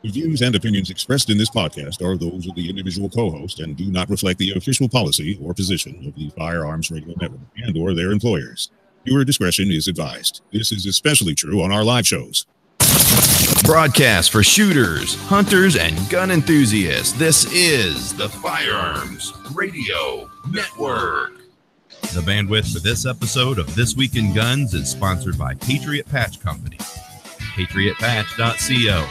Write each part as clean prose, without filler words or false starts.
The views and opinions expressed in this podcast are those of the individual co-host and do not reflect the official policy or position of the Firearms Radio Network and or their employers. Viewer discretion is advised. This is especially true on our live shows. Broadcast for shooters, hunters, and gun enthusiasts. This is the Firearms Radio Network. The bandwidth for this episode of This Week in Guns is sponsored by Patriot Patch Company. PatriotPatch.co.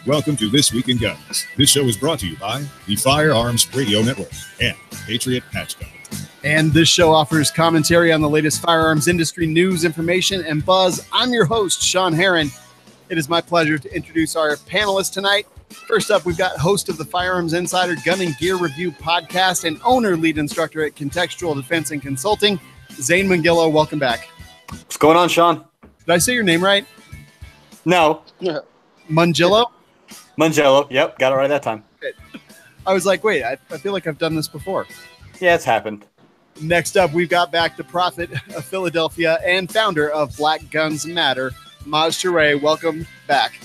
Welcome to This Week in Guns. This show is brought to you by the Firearms Radio Network and Patriot Patch Company. And this show offers commentary on the latest firearms industry news, information, and buzz. I'm your host, Sean Herron. It is my pleasure to introduce our panelists tonight. First up, we've got host of the Firearms Insider Gun and Gear Review podcast and owner lead instructor at Contextual Defense and Consulting, Zane Mangillo. Welcome back. What's going on, Sean? Did I say your name right? No. Mangillo? Mangillo. Yep, got it right that time. I was like, wait, I feel like I've done this before. Yeah, it's happened. Next up, we've got back the prophet of Philadelphia and founder of Black Guns Matter, Maj Toure. Welcome back.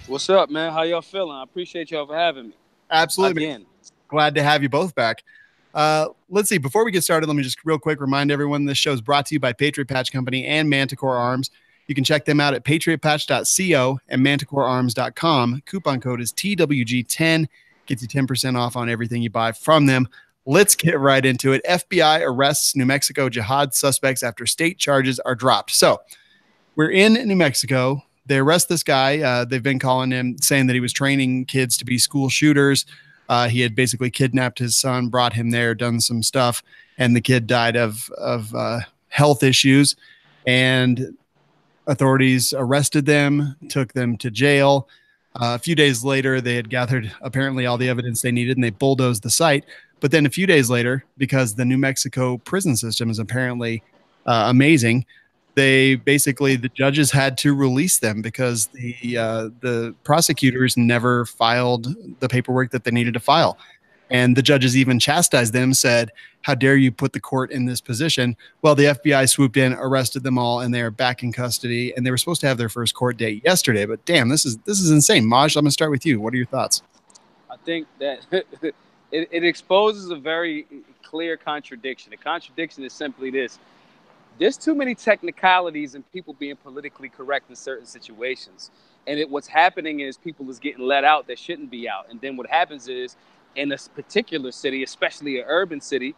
What's up, man? How y'all feeling? I appreciate y'all for having me. Absolutely. Again. Glad to have you both back. Let's see. Before we get started, let me just real quick remind everyone this show is brought to you by Patriot Patch Company and Manticore Arms. You can check them out at patriotpatch.co and manticorearms.com. Coupon code is TWG10. Gets you 10% off on everything you buy from them. Let's get right into it. FBI arrests New Mexico jihad suspects after state charges are dropped. So we're in New Mexico. They arrest this guy. They've been calling him, saying that he was training kids to be school shooters. He had basically kidnapped his son, brought him there, done some stuff, and the kid died of health issues. And authorities arrested them, took them to jail. A few days later, they had gathered apparently all the evidence they needed, and they bulldozed the site. But then a few days later, because the New Mexico prison system is apparently amazing, the judges had to release them because the prosecutors never filed the paperwork that they needed to file. And the judges even chastised them, said, how dare you put the court in this position? Well, the FBI swooped in, arrested them all, and they are back in custody. And they were supposed to have their first court date yesterday. But damn, this is insane. Maj, I'm going to start with you. What are your thoughts? I think that it exposes a very clear contradiction. The contradiction is simply this. There's too many technicalities and people being politically correct in certain situations. And what's happening is people is getting let out that shouldn't be out. And then what happens is in a particular city, especially an urban city,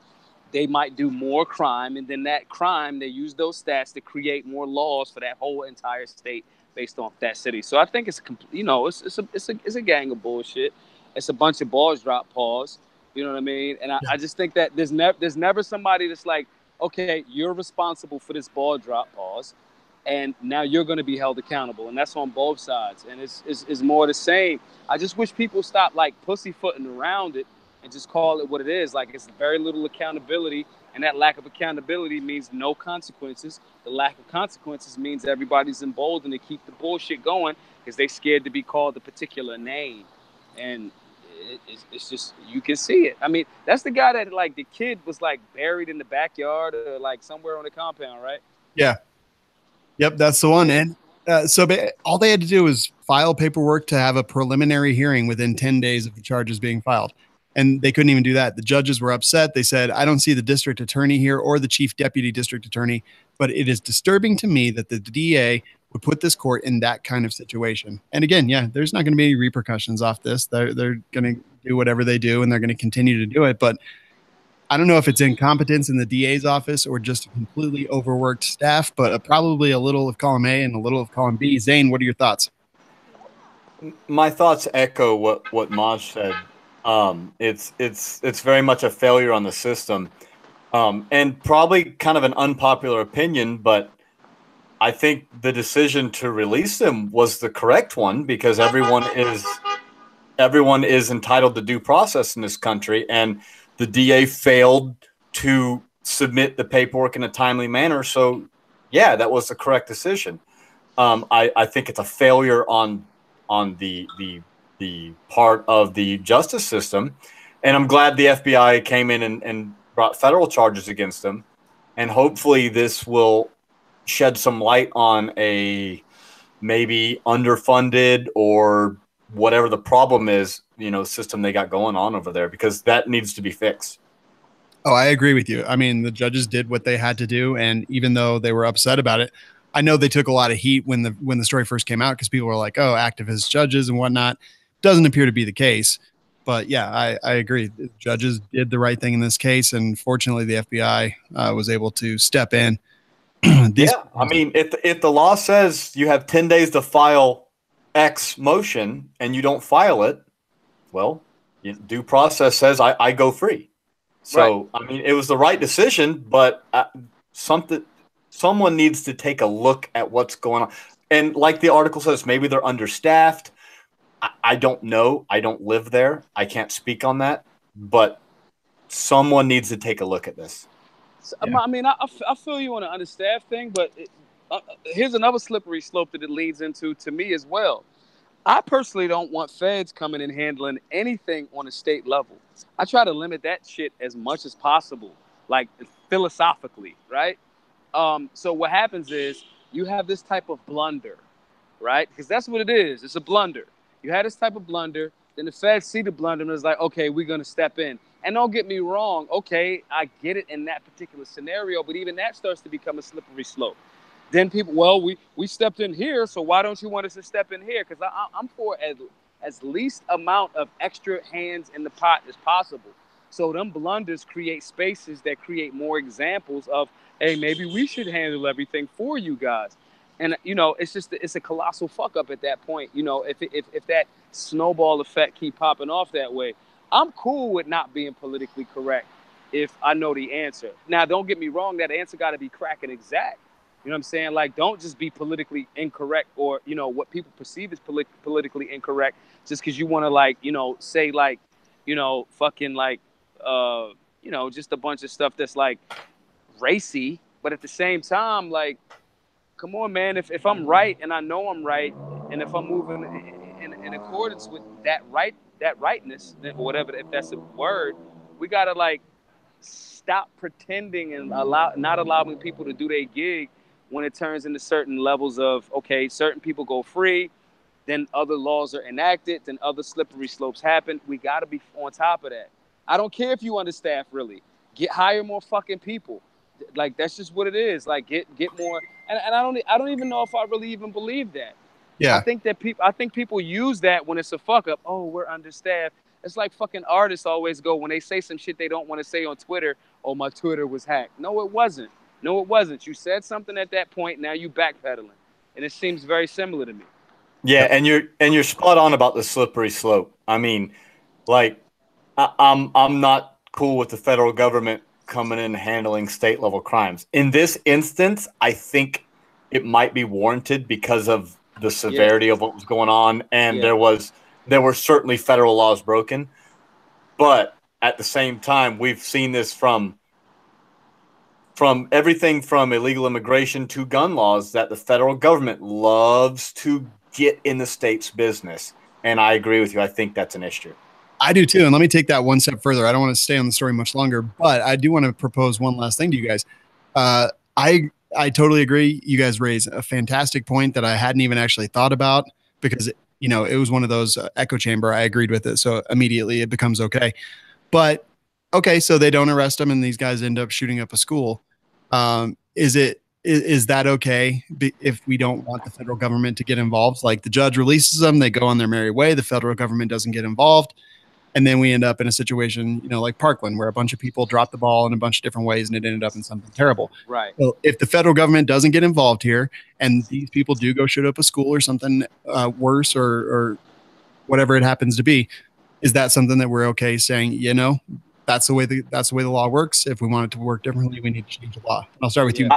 they might do more crime. And then that crime, they use those stats to create more laws for that whole entire state based on that city. So I think it's it's a gang of bullshit. It's a bunch of balls drop paws. You know what I mean? And I just think that there's never somebody that's like, okay, you're responsible for this ball drop pause, and now you're going to be held accountable. And that's on both sides. And it's more the same. I just wish people stop like pussyfooting around it and just call it what it is. Like, it's very little accountability, and that lack of accountability means no consequences. The lack of consequences means everybody's emboldened to keep the bullshit going because they scared to be called a particular name. And it's just, you can see it. I mean, that's the guy that, like, the kid was, like, buried in the backyard or, like, somewhere on the compound, right? Yeah. Yep, that's the one. And so all they had to do was file paperwork to have a preliminary hearing within 10 days of the charges being filed. And they couldn't even do that. The judges were upset. They said, I don't see the district attorney here or the chief deputy district attorney, but it is disturbing to me that the DA would put this court in that kind of situation. And again, yeah, there's not going to be any repercussions off this. They're going to do whatever they do, and they're going to continue to do it. But I don't know if it's incompetence in the DA's office or just a completely overworked staff, but probably a little of column A and a little of column B. Zane, what are your thoughts? My thoughts echo what Maj said. It's very much a failure on the system, and probably kind of an unpopular opinion, but I think the decision to release them was the correct one because everyone is entitled to due process in this country, and the DA failed to submit the paperwork in a timely manner. So, yeah, that was the correct decision. I think it's a failure on the part of the justice system, and I'm glad the FBI came in and brought federal charges against them, and hopefully this will shed some light on a maybe underfunded or whatever the problem is, system they got going on over there, because that needs to be fixed. Oh, I agree with you. I mean, the judges did what they had to do, and even though they were upset about it, I know they took a lot of heat when the story first came out, because people were like, "Oh, activist judges and whatnot." Doesn't appear to be the case, but yeah, I agree. The judges did the right thing in this case, and fortunately, the FBI was able to step in. I mean, if the law says you have 10 days to file X motion and you don't file it, well, due process says I go free. So, right. I mean, it was the right decision, but someone needs to take a look at what's going on. And like the article says, maybe they're understaffed. I don't know. I don't live there. I can't speak on that. But someone needs to take a look at this. Yeah. I mean, I feel you on the understaffed thing, but here's another slippery slope that it leads into to me as well. I personally don't want feds coming and handling anything on a state level. I try to limit that shit as much as possible, like philosophically, right? So what happens is you have this type of blunder, right? Because that's what it is. It's a blunder. You had this type of blunder, then the feds see the blunder and it's like, okay, we're going to step in. And don't get me wrong, okay, I get it in that particular scenario, but even that starts to become a slippery slope. Then people, well, we stepped in here, so why don't you want us to step in here? Because I'm for as least amount of extra hands in the pot as possible. So them blunders create spaces that create more examples of, hey, maybe we should handle everything for you guys. And, it's a colossal fuck up at that point. If that snowball effect keep popping off that way, I'm cool with not being politically correct if I know the answer. Now, don't get me wrong, that answer got to be cracking exact. You know what I'm saying? Like, don't just be politically incorrect or, what people perceive as politically incorrect just because you want to, say, fucking, just a bunch of stuff that's, racy. But at the same time, come on, man, if I'm right and I know I'm right, and if I'm moving in accordance with that rightness, or whatever, if that's a word, we got to, stop pretending and not allowing people to do their gig when it turns into certain levels of, okay, certain people go free, then other laws are enacted, then other slippery slopes happen. We got to be on top of that. I don't care if you understaff, really. Hire more fucking people. That's just what it is. Get more. And I don't even know if I really even believe that. Yeah. I think people use that when it's a fuck up. Oh, we're understaffed. It's like fucking artists always go when they say some shit they don't want to say on Twitter. Oh, my Twitter was hacked. No, it wasn't. You said something at that point. Now you backpedaling, and it seems very similar to me. Yeah, and you're spot on about the slippery slope. I mean, I'm not cool with the federal government coming in and handling state level crimes. In this instance, I think it might be warranted because of the severity of what was going on, and there were certainly federal laws broken. But at the same time, we've seen this from everything from illegal immigration to gun laws, that the federal government loves to get in the state's business. And I agree with you. I think that's an issue. I do too. And let me take that one step further. I don't want to stay on the story much longer, but I do want to propose one last thing to you guys. I totally agree. You guys raise a fantastic point that I hadn't even actually thought about, because, it was one of those echo chamber. I agreed with it. So immediately it becomes okay. But okay, so they don't arrest them and these guys end up shooting up a school. Is that okay if we don't want the federal government to get involved? Like, the judge releases them, they go on their merry way, the federal government doesn't get involved. And then we end up in a situation, like Parkland, where a bunch of people dropped the ball in a bunch of different ways and it ended up in something terrible. Right. So if the federal government doesn't get involved here and these people do go shoot up a school or something worse or whatever it happens to be, is that something that we're okay saying, that's the way the law works? If we want it to work differently, we need to change the law. I'll start with you.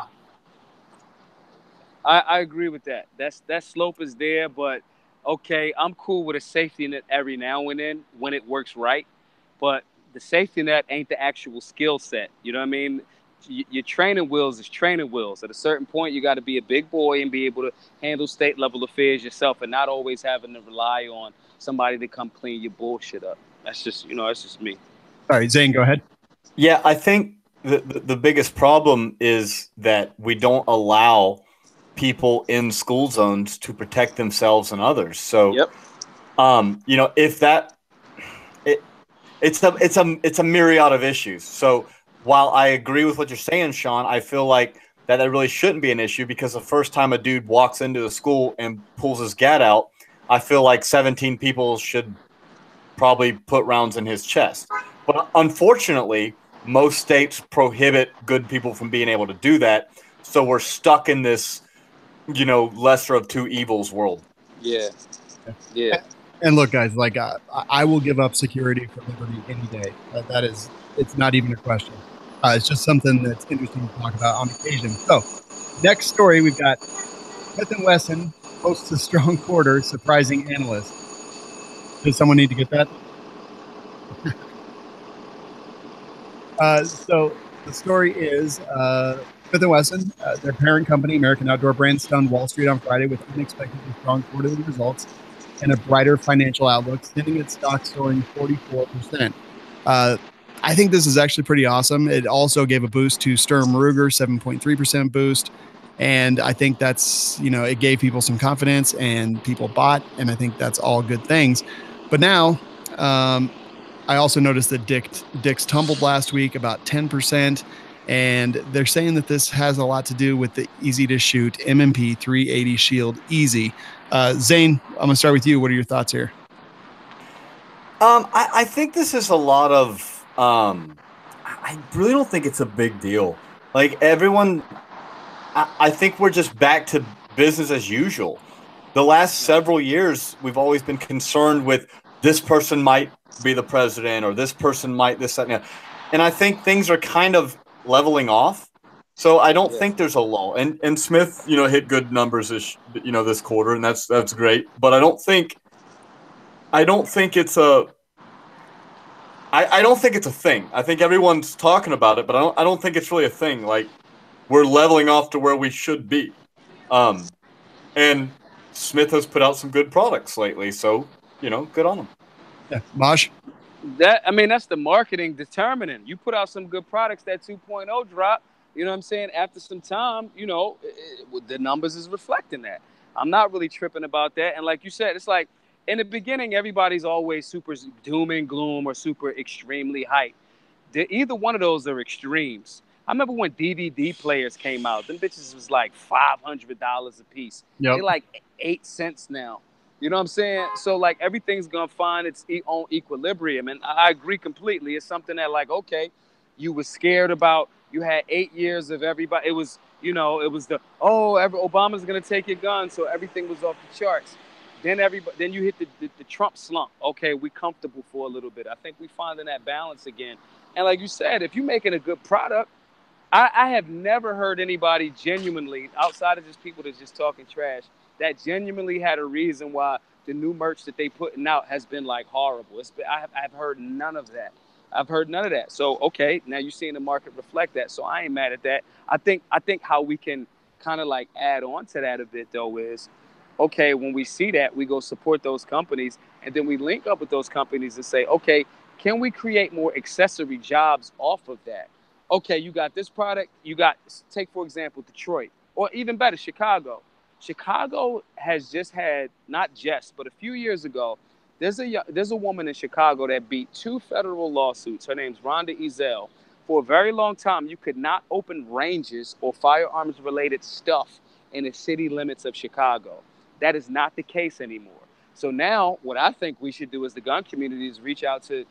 I agree with that. That slope is there, but okay, I'm cool with a safety net every now and then when it works right. But the safety net ain't the actual skill set. You know what I mean? Your training wheels is training wheels. At a certain point, you got to be a big boy and be able to handle state level affairs yourself, and not always having to rely on somebody to come clean your bullshit up. That's just, that's just me. All right, Zane, go ahead. Yeah, I think the biggest problem is that we don't allow people in school zones to protect themselves and others. So, Yep. you know, if that it's a myriad of issues. So while I agree with what you're saying, Sean, I feel like that really shouldn't be an issue, because the first time a dude walks into a school and pulls his gat out, I feel like 17 people should probably put rounds in his chest. But unfortunately, most states prohibit good people from being able to do that. So we're stuck in this, you know, lesser of two evils world. Yeah. Yeah. And look, guys, like I will give up security for liberty any day. That is, it's not even a question. It's just something that's interesting to talk about on occasion. So, next story, we've got Smith & Wesson posts a strong quarter, surprising analysts. Does someone need to get that? So the story is Smith & Wesson, their parent company, American Outdoor Brands, stunned Wall Street on Friday with unexpectedly strong quarterly results and a brighter financial outlook, sending its stock soaring 44%. I think this is actually pretty awesome. It also gave a boost to Sturm Ruger, 7.3% boost. And I think that's, you know, it gave people some confidence and people bought. And I think that's all good things. But now, I also noticed that Dick's tumbled last week about 10%. And they're saying that this has a lot to do with the easy to shoot M&P 380 Shield Easy. Zane, I'm going to start with you. What are your thoughts here? I think this is a lot of. I really don't think it's a big deal. Like everyone, I think we're just back to business as usual. The last several years, we've always been concerned with this person might be the president, or this person might this, that, and I think things are kind of leveling off. So I don't think there's a lull. And Smith, you know, hit good numbers this, you know, this quarter, and that's great. But I don't think it's a. I don't think it's a thing. I think everyone's talking about it, but I don't think it's really a thing. Like, we're leveling off to where we should be. And Smith has put out some good products lately, so, you know, good on them. Yeah, Mosh? That's the marketing determinant. You put out some good products, that 2.0 drop, you know what I'm saying? After some time, you know, the numbers is reflecting that. I'm not really tripping about that. And like you said, it's like, in the beginning, everybody's always super doom and gloom or super extremely hype. Either one of those are extremes. I remember when DVD players came out, them bitches was like $500 a piece. Yep. They're like 8 cents now. You know what I'm saying? So like everything's gonna find its own equilibrium, and I agree completely. It's something that, like, okay, you were scared about. You had 8 years of everybody. It was, you know, it was Obama's gonna take your gun, so everything was off the charts. Then you hit the Trump slump. Okay, we comfortable for a little bit. I think we finding that balance again. And like you said, if you're making a good product, I have never heard anybody genuinely, outside of just people that's just talking trash, that genuinely had a reason why the new merch that they putting out has been like horrible. I've heard none of that. I've heard none of that. So okay, now you're seeing the market reflect that. So I ain't mad at that. I think how we can kind of like add on to that a bit though is, okay, when we see that, we go support those companies, and then we link up with those companies and say, okay, can we create more accessory jobs off of that? Okay, you got this product. Take, for example, Detroit, or even better, Chicago. Chicago has just had, not just, but a few years ago, there's a woman in Chicago that beat 2 federal lawsuits. Her name's Rhonda Ezell. For a very long time, you could not open ranges or firearms-related stuff in the city limits of Chicago. That is not the case anymore. So now what I think we should do as the gun community is reach out to,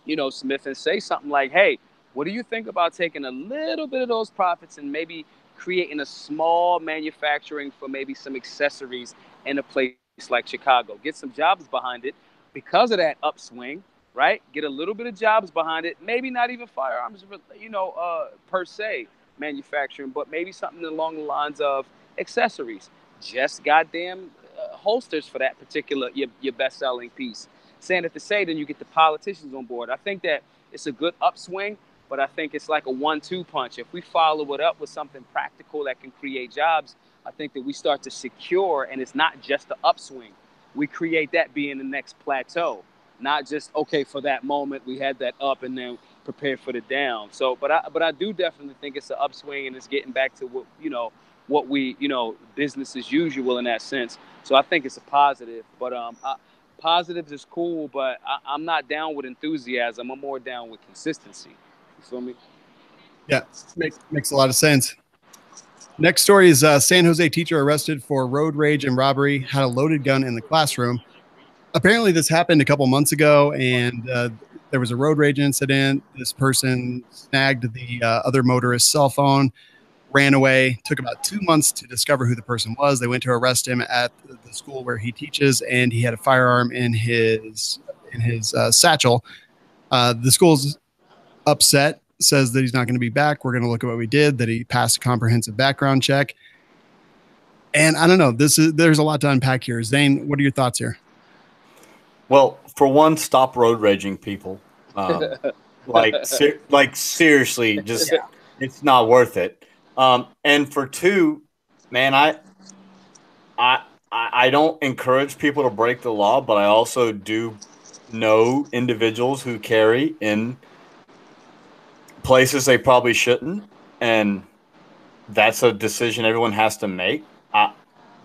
you know, Smith and say something like, hey, what do you think about taking a little bit of those profits and maybe creating a small manufacturing for maybe some accessories in a place like Chicago? Get some jobs behind it because of that upswing, right? Get a little bit of jobs behind it. Maybe not even firearms, you know, per se manufacturing, but maybe something along the lines of accessories. Just goddamn holsters for that particular your best-selling piece. Saying it to say, then you get the politicians on board. I think that it's a good upswing, but I think it's like a 1-2 punch. If we follow it up with something practical that can create jobs, I think that we start to secure, and it's not just the upswing. We create that being the next plateau, not just, okay, for that moment we had that up and then prepare for the down. So, but I do definitely think it's an upswing, and it's getting back to what, you know, what we, business as usual in that sense. So I think it's a positive. But positives is cool, but I'm not down with enthusiasm. I'm more down with consistency. You feel me? Yeah, makes a lot of sense. Next story is San Jose teacher arrested for road rage and robbery, had a loaded gun in the classroom. Apparently, this happened a couple months ago, and there was a road rage incident. This person snagged the other motorist's cell phone, ran away. Took about 2 months to discover who the person was. They went to arrest him at the school where he teaches, and he had a firearm in his satchel. The school's upset, says that he's not going to be back. We're going to look at what we did, that he passed a comprehensive background check. And I don't know, there's a lot to unpack here. Zane, what are your thoughts here? Well, for one, stop road raging, people. Seriously, just it's not worth it. And for two, man, I don't encourage people to break the law, but I also do know individuals who carry in places they probably shouldn't, and that's a decision everyone has to make.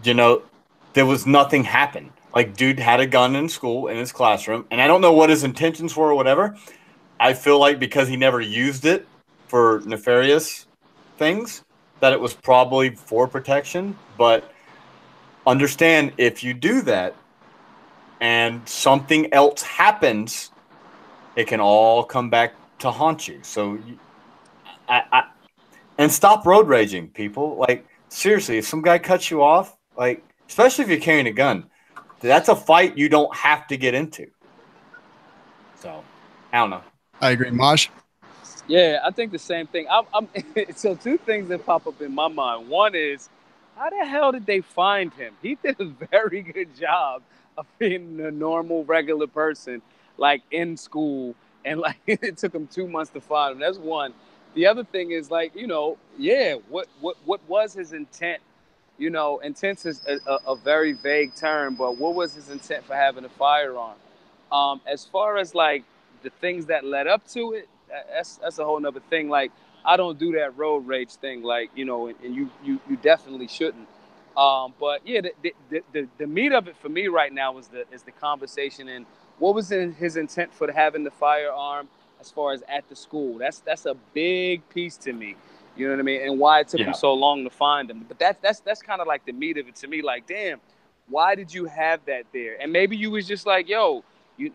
There was nothing happened. Like, dude had a gun in school in his classroom, and I don't know what his intentions were or whatever. I feel like because he never used it for nefarious things, that it was probably for protection. But understand, if you do that and something else happens, it can all come back to haunt you. So and stop road raging, people. Like, seriously, if some guy cuts you off, like, especially if you're carrying a gun, that's a fight you don't have to get into. So I don't know. I agree. Maj? Yeah, I think the same thing. So two things that pop up in my mind. One is, how the hell did they find him? He did a very good job of being a normal, regular person, like in school, and like it took him 2 months to find him. That's one. The other thing is, like, what was his intent? Intent is a very vague term, but what was his intent for having a firearm? As far as like the things that led up to it, that's a whole nother thing. Like, I don't do that road rage thing, like, and you definitely shouldn't. But yeah, the meat of it for me right now is the conversation, and what was his intent for having the firearm as far as at the school. That's a big piece to me. You know what I mean? And why it took him so long to find him. But that's kind of like the meat of it to me. Like, damn, why did you have that there? And maybe you was just like, yo, you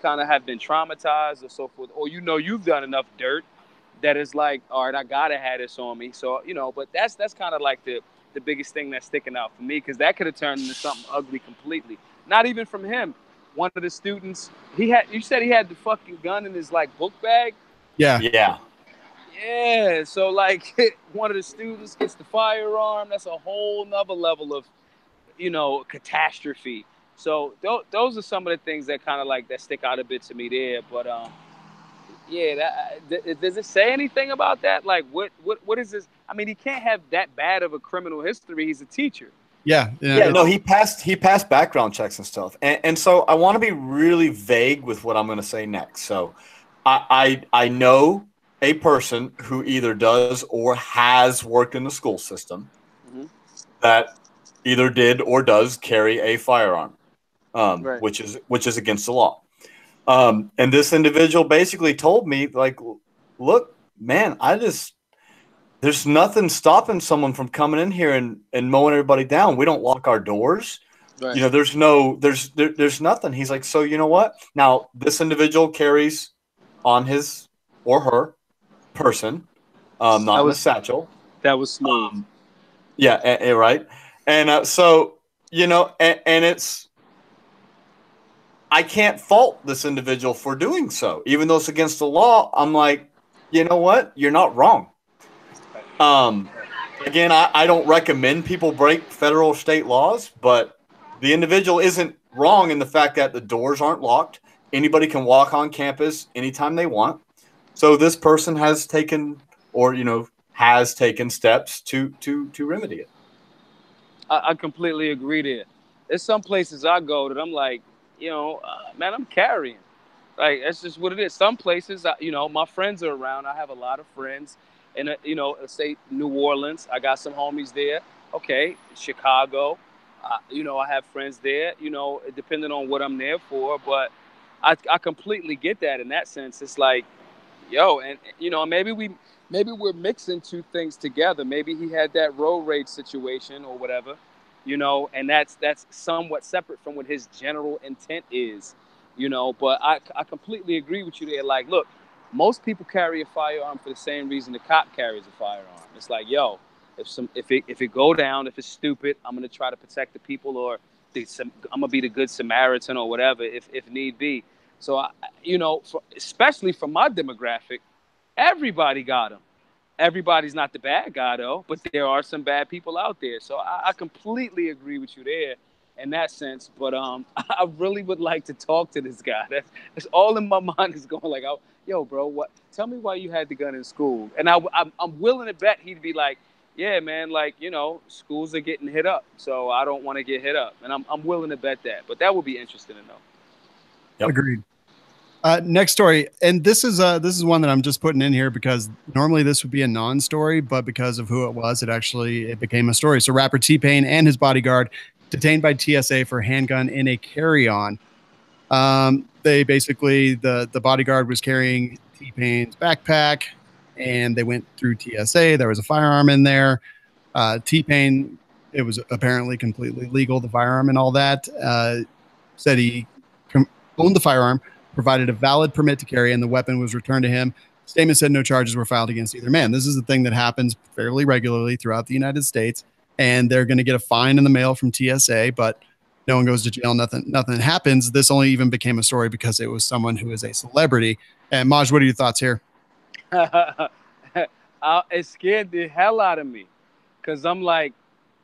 kind of have been traumatized or so forth, or you've done enough dirt that is like, all right, I gotta have this on me. So but that's kind of like the biggest thing that's sticking out for me, because that could have turned into something ugly completely. Not even from him. One of the students, you said he had the fucking gun in his like book bag. Yeah. Yeah, so like one of the students gets the firearm. That's a whole nother level of, catastrophe. So those are some of the things that kind of like that stick out a bit to me there. But does it say anything about that? Like, what is this? I mean, he can't have that bad of a criminal history. He's a teacher. Yeah. No, he passed background checks and stuff. And so I want to be really vague with what I'm going to say next. So I know a person who either does or has worked in the school system that either did or does carry a firearm, right, which is against the law. And this individual basically told me, like, look, man, there's nothing stopping someone from coming in here and mowing everybody down. We don't lock our doors. Right. There's nothing. He's like, so you know what? Now, this individual carries on his or her person, not in a satchel. That was smooth. Right. And so, and it's, I can't fault this individual for doing so, even though it's against the law. I'm like, you know what? You're not wrong. Again, I don't recommend people break federal or state laws, but the individual isn't wrong in the fact that the doors aren't locked. Anybody can walk on campus anytime they want. So this person has taken steps to remedy it. I completely agree there. There's some places I go that I'm like, man, I'm carrying. Like, that's just what it is. Some places, my friends are around. I have a lot of friends. And let's say New Orleans, I got some homies there. Okay, Chicago, I have friends there. Depending on what I'm there for, but I completely get that in that sense. It's like, yo, and maybe we're mixing two things together. Maybe he had that road rage situation or whatever, and that's somewhat separate from what his general intent is, But I completely agree with you there. Like, look, most people carry a firearm for the same reason the cop carries a firearm. It's like, yo, if it go down, if it's stupid, I'm gonna try to protect the people, or I'm gonna be the good Samaritan or whatever, if need be. So especially for my demographic, everybody got them. Everybody's not the bad guy though, but there are some bad people out there. So I completely agree with you there in that sense. But I really would like to talk to this guy. That's all in my mind is going like, yo, bro, what? Tell me why you had the gun in school. And I'm willing to bet he'd be like, yeah, man, like, schools are getting hit up, so I don't want to get hit up. And I'm willing to bet that. But that would be interesting to know. Yep. Agreed. Next story, and this is one that I'm just putting in here because normally this would be a non-story, but because of who it was, it became a story. So rapper T-Pain and his bodyguard detained by TSA for handgun in a carry-on. They basically, the bodyguard was carrying T-Pain's backpack, and they went through TSA. There was a firearm in there. T-Pain, it was apparently completely legal, the firearm and all that. Said he owned the firearm, provided a valid permit to carry, and the weapon was returned to him. Statement said no charges were filed against either man. This is a thing that happens fairly regularly throughout the United States, and they're going to get a fine in the mail from TSA, but no one goes to jail. Nothing happens. This only even became a story because it was someone who is a celebrity. And Maj, what are your thoughts here? It scared the hell out of me because I'm like,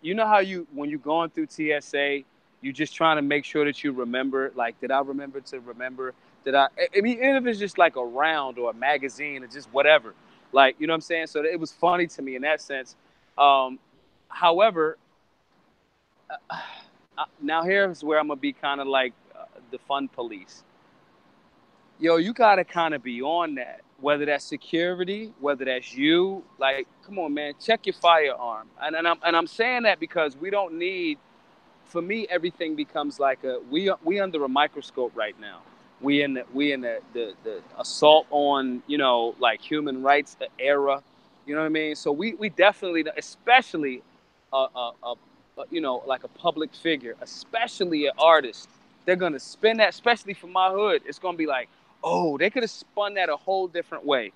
how when you're going through TSA, you're just trying to make sure that you remember, like, did I remember to remember? I mean, even if it's just like a round or a magazine or just whatever, like, you know what I'm saying? So it was funny to me in that sense. However, now here's where I'm going to be kind of like the fun police. Yo, you got to kind of be on that, whether that's security, whether that's you. Like, come on, man, check your firearm. And I'm saying that because we don't need, for me, everything becomes like we under a microscope right now. We in the assault on, like human rights era, you know what I mean? So we definitely, especially like a public figure, especially an artist, they're gonna spin that, especially for my hood. It's gonna be like, oh, they could have spun that a whole different way.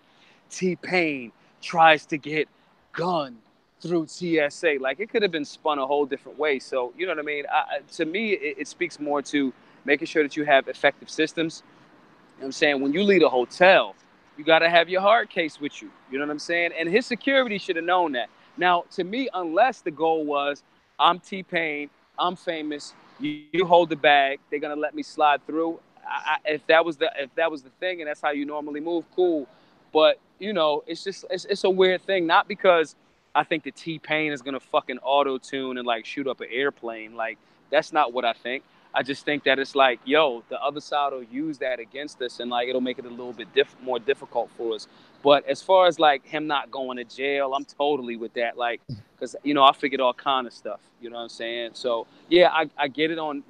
T-Pain tries to get gun through TSA. Like, it could have been spun a whole different way. So, you know what I mean? To me, it speaks more to making sure that you have effective systems. You know what I'm saying? When you leave a hotel, you got to have your hard case with you. You know what I'm saying? And his security should have known that. Now, to me, unless the goal was, I'm T-Pain, I'm famous, you hold the bag, they're going to let me slide through. If that was the thing and that's how you normally move, cool. But, it's a weird thing. Not because I think that T-Pain is going to fucking auto-tune and, like, shoot up an airplane. Like, that's not what I think. I just think that it's like, yo, the other side will use that against us, and, like, it'll make it a little bit more difficult for us. But as far as, like, him not going to jail, I'm totally with that. Like, because, I figured all kind of stuff. You know what I'm saying? So, yeah, I get it on,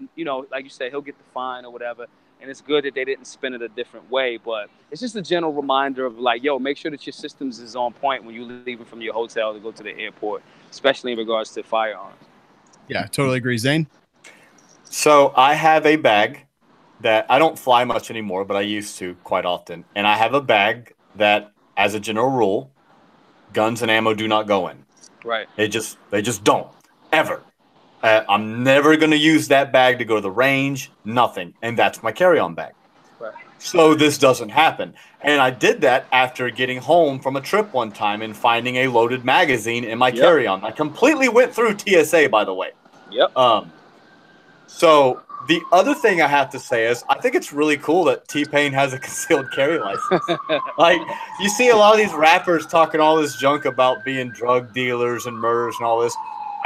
like you said, he'll get the fine or whatever. And it's good that they didn't spin it a different way. But it's just a general reminder of, like, yo, make sure that your systems is on point when you're leaving from your hotel to go to the airport, especially in regards to firearms. Yeah, totally agree. Zane? So I have a bag that I don't fly much anymore, but I used to quite often. And I have a bag that, as a general rule, guns and ammo do not go in. Right. They just don't, ever. I'm never going to use that bag to go to the range, nothing. And that's my carry-on bag. Right. So this doesn't happen. And I did that after getting home from a trip one time and finding a loaded magazine in my carry-on. I completely went through TSA, by the way. Yep. So the other thing I have to say is I think it's really cool that T-Pain has a concealed carry license. Like, you see a lot of these rappers talking all this junk about being drug dealers and murders and all this.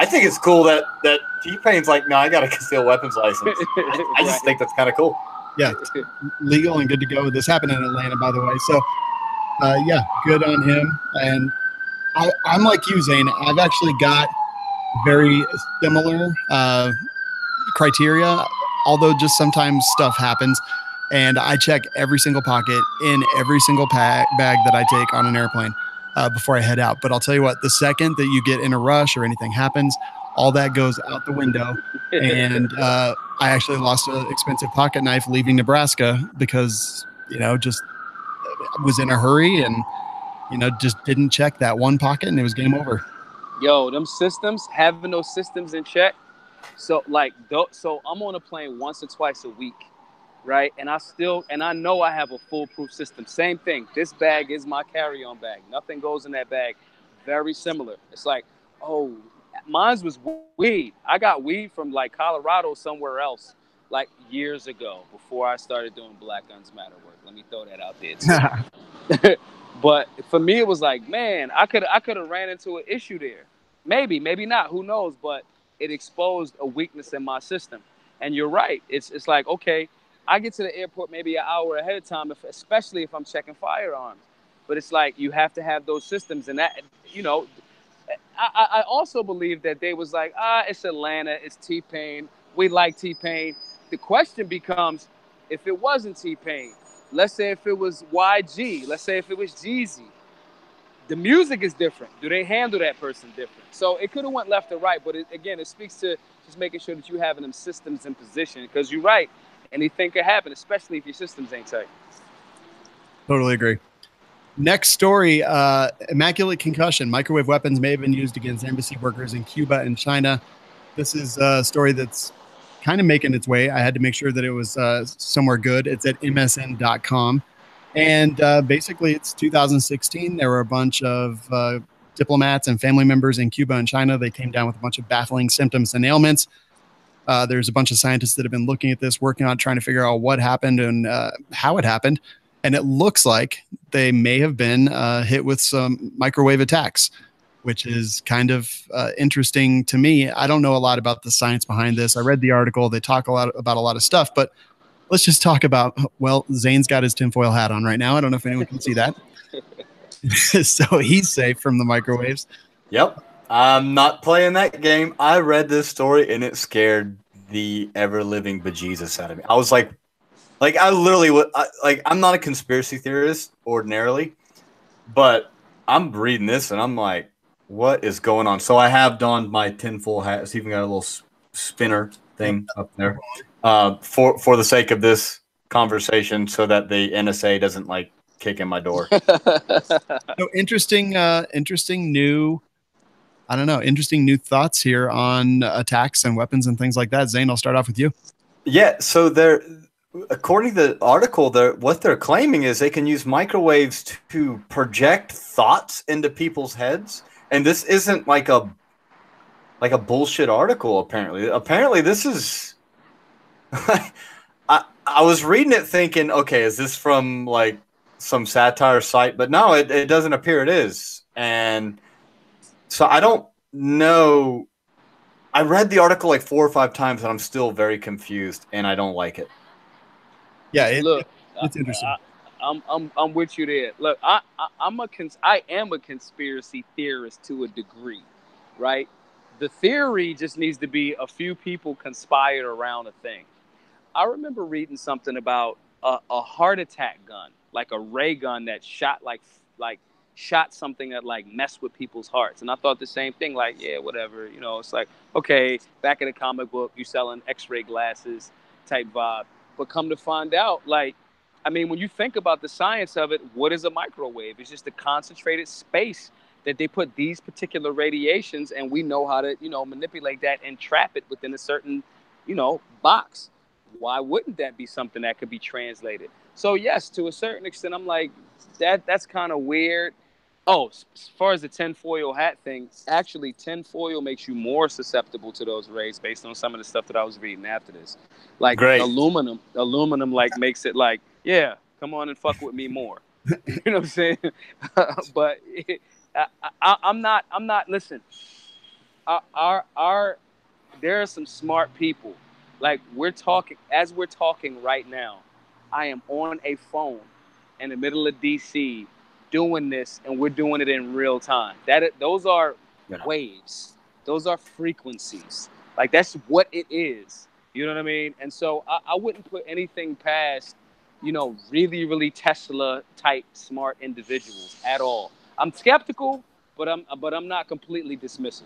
I think it's cool that T-Pain's like, no, I got a concealed weapons license. I just think that's kind of cool. Yeah, legal and good to go. This happened in Atlanta, by the way. So, yeah, good on him. And I'm like you, Zane. I've actually got very similar criteria, although just sometimes stuff happens. And I check every single pocket in every single bag that I take on an airplane before I head out. But I'll tell you what, the second that you get in a rush or anything happens, all that goes out the window. And I actually lost an expensive pocket knife leaving Nebraska because, just was in a hurry and, just didn't check that one pocket and it was game over. Yo, them systems, having those systems in check. So so I'm on a plane once or twice a week. Right. And I know I have a foolproof system. Same thing. This bag is my carry-on bag. Nothing goes in that bag. Very similar. It's like, oh, mine was weed. I got weed from like Colorado somewhere else, like years ago before I started doing Black Guns Matter work. Let me throw that out there too. But for me, it was like, man, I could have ran into an issue there. Maybe not. Who knows? But it exposed a weakness in my system. And you're right. It's like, okay, I get to the airport maybe an hour ahead of time, especially if I'm checking firearms. But it's like you have to have those systems. And that, I also believe that they was like, it's Atlanta, it's T-Pain. We like T-Pain. The question becomes, if it wasn't T-Pain, let's say if it was YG, let's say if it was Jeezy, the music is different. Do they handle that person different? So it could have went left or right, but it speaks to just making sure that you having them systems in position, because you're right. Anything could happen, especially if your systems ain't tight. Totally agree. Next story, immaculate concussion. Microwave weapons may have been used against embassy workers in Cuba and China. This is a story that's kind of making its way. I had to make sure that it was somewhere good. It's at msn.com. And basically, it's 2016. There were a bunch of diplomats and family members in Cuba and China. They came down with a bunch of baffling symptoms and ailments. There's a bunch of scientists that have been looking at this, working on trying to figure out what happened and how it happened. And it looks like they may have been hit with some microwave attacks, which is kind of interesting to me. I don't know a lot about the science behind this. I read the article. They talk about a lot of stuff, but let's just talk about, well, Zane's got his tinfoil hat on right now. I don't know if anyone can see that. So he's safe from the microwaves. Yep. I'm not playing that game. I read this story and it scared the ever-living bejesus out of me. I was like I literally would, I'm not a conspiracy theorist ordinarily, but I'm reading this and I'm like, what is going on? So I have donned my tinfoil hat. It's even got a little spinner thing up there for the sake of this conversation, so that the NSA doesn't like kick in my door. So interesting new thoughts here on attacks and weapons and things like that. Zane, I'll start off with you. Yeah. So according to the article, what they're claiming is they can use microwaves to project thoughts into people's heads. And this isn't like a bullshit article. Apparently this is, I was reading it thinking, okay, is this from like some satire site? But no, it doesn't appear it is. And so I don't know. I read the article like 4 or 5 times and I'm still very confused and I don't like it. Yeah, it's interesting. I'm with you there. Look, I am a conspiracy theorist to a degree, right? The theory just needs to be a few people conspired around a thing. I remember reading something about a heart attack gun, like a ray gun that shot shot something that like messed with people's hearts. And I thought the same thing, like, yeah, whatever, it's like, okay, back in the comic book, you selling x-ray glasses type vibe. But come to find out, like, I mean, when you think about the science of it, what is a microwave? It's just a concentrated space that they put these particular radiations, and we know how to, manipulate that and trap it within a certain, box. Why wouldn't that be something that could be translated? So yes, to a certain extent, I'm like, that's kind of weird. Oh, as far as the tinfoil hat thing, actually, tinfoil makes you more susceptible to those rays based on some of the stuff that I was reading after this. Like Great. aluminum like makes it like, yeah, come on and fuck with me more. You know what I'm saying? But I'm not. Listen, there are some smart people. Like we're talking right now. I am on a phone in the middle of DC doing this, and we're doing it in real time. Those are waves. Those are frequencies. Like, that's what it is. You know what I mean? And so I wouldn't put anything past, really, really Tesla type smart individuals at all. I'm skeptical, but I'm not completely dismissive.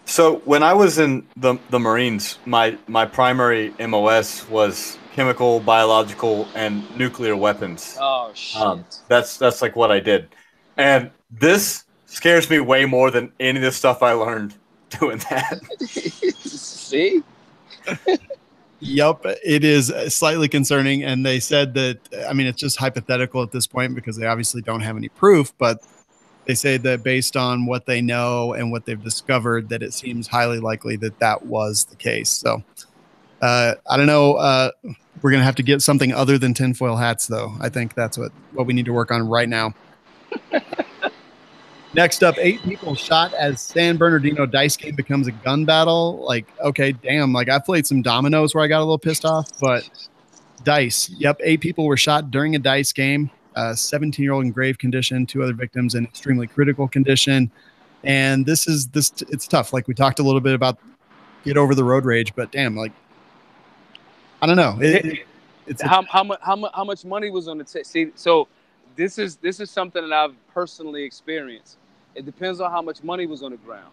So when I was in the Marines, my primary MOS was chemical, biological, and nuclear weapons. Oh shit! That's like what I did, and this scares me way more than any of the stuff I learned doing that. See? Yup, it is slightly concerning, and they said that, I mean, it's just hypothetical at this point because they obviously don't have any proof, but they say that based on what they know and what they've discovered, that it seems highly likely that that was the case. So I don't know. We're going to have to get something other than tinfoil hats, though. I think that's what we need to work on right now. Next up, 8 people shot as San Bernardino dice game becomes a gun battle. Like, okay, damn. Like, I played some dominoes where I got a little pissed off, but dice. Yep, 8 people were shot during a dice game. 17-year-old in grave condition, 2 other victims in extremely critical condition. And it's tough. Like, we talked a little bit about get over the road rage, but damn, like, I don't know. It's how much money was on the see? So this is something that I've personally experienced. It depends on how much money was on the ground.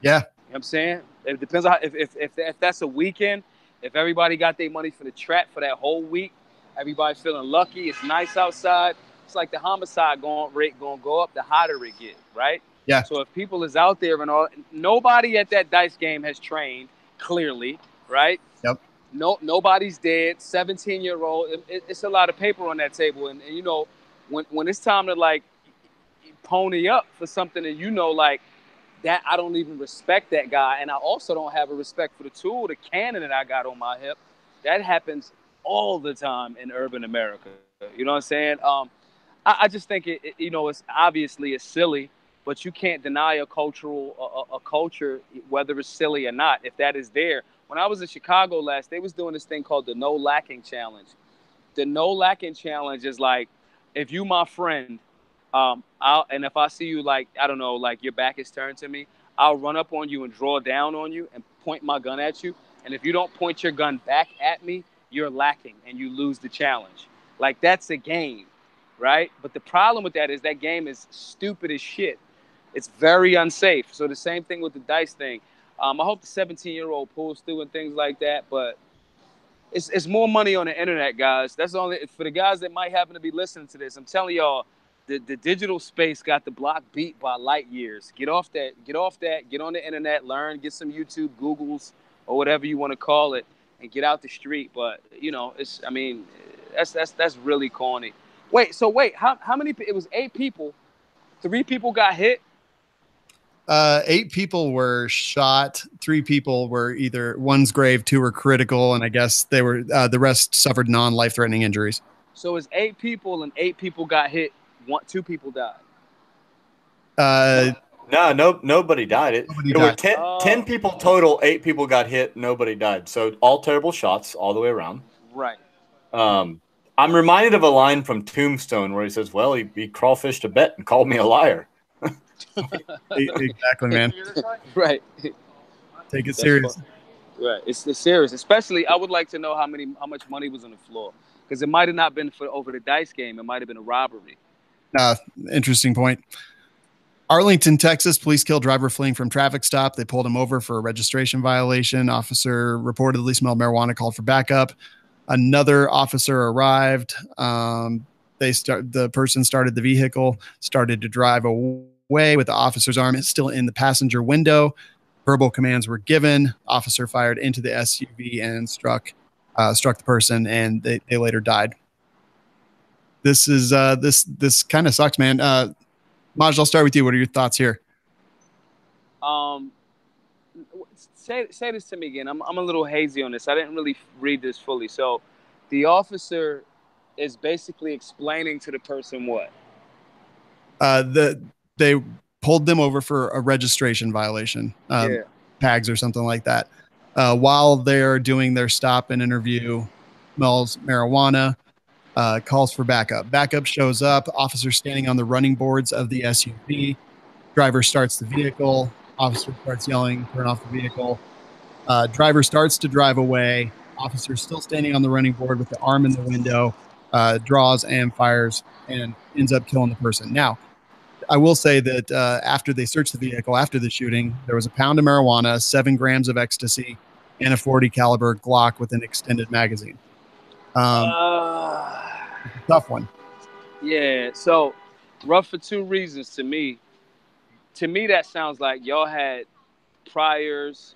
Yeah, you know what I'm saying, it depends on if that's a weekend. If everybody got their money for the trap for that whole week, everybody feeling lucky. It's nice outside. It's like the homicide rate going to go up the hotter it get, right? Yeah. So if people is out there and all, nobody at that dice game has trained clearly, right? Yep. Nobody's dead. 17-year-old. It's a lot of paper on that table, and when it's time to like pony up for something, and like that, I don't even respect that guy, and I also don't have a respect for the tool, the cannon that I got on my hip. That happens all the time in urban America. You know what I'm saying? I just think it's obviously it's silly, but you can't deny a culture, whether it's silly or not, if that is there. When I was in Chicago last, they was doing this thing called the No Lacking Challenge. The No Lacking Challenge is like, if you my friend, and if I see you, like, I don't know, like your back is turned to me, I'll run up on you and draw down on you and point my gun at you. And if you don't point your gun back at me, you're lacking and you lose the challenge. Like, that's a game, right? But the problem with that is that game is stupid as shit. It's very unsafe. So the same thing with the dice thing. I hope the 17-year-old pulls through and things like that, but it's more money on the internet, guys. That's only for the guys that might happen to be listening to this. I'm telling y'all, the digital space got the block beat by light years. Get off that. Get on the internet, learn, get some YouTube, Googles, or whatever you want to call it, and get out the street. But that's really corny. Wait, how many? It was 8 people. 3 people got hit. 8 people were shot. 3 people were either one's grave, 2 were critical, and I guess they were the rest suffered non-life-threatening injuries. So it's 8 people, and 8 people got hit. 2 people died. No, nobody died. There were 10 people total. 8 people got hit. Nobody died. So all terrible shots all the way around. Right. I'm reminded of a line from Tombstone where he says, "Well, he crawfished a bet and called me a liar." Exactly, man. Right. Take it serious. Right. It's serious. Especially, I would like to know how much money was on the floor, because it might have not been for over the dice game. It might have been a robbery. Interesting point. Arlington, Texas, police killed driver fleeing from traffic stop. They pulled him over for a registration violation. Officer reportedly smelled marijuana, called for backup. Another officer arrived. The person started the vehicle, started to drive away with the officer's arm still in the passenger window. Verbal commands were given. Officer fired into the SUV and struck the person, and they later died. This is this kind of sucks, man. Maj, I'll start with you. What are your thoughts here? Say this to me again. I'm a little hazy on this. I didn't really read this fully. So the officer is basically explaining to the person what? They pulled them over for a registration violation, tags or something like that. While they're doing their stop and interview, smells marijuana. calls for backup. Backup shows up. Officer standing on the running boards of the SUV. Driver starts the vehicle. Officer starts yelling, turn off the vehicle. Driver starts to drive away. Officer still standing on the running board with the arm in the window, draws and fires and ends up killing the person. Now, I will say that after they searched the vehicle after the shooting, there was a pound of marijuana, 7 grams of ecstasy, and a 40 caliber Glock with an extended magazine. Tough one. Yeah. So rough for 2 reasons to me. To me, that sounds like y'all had priors.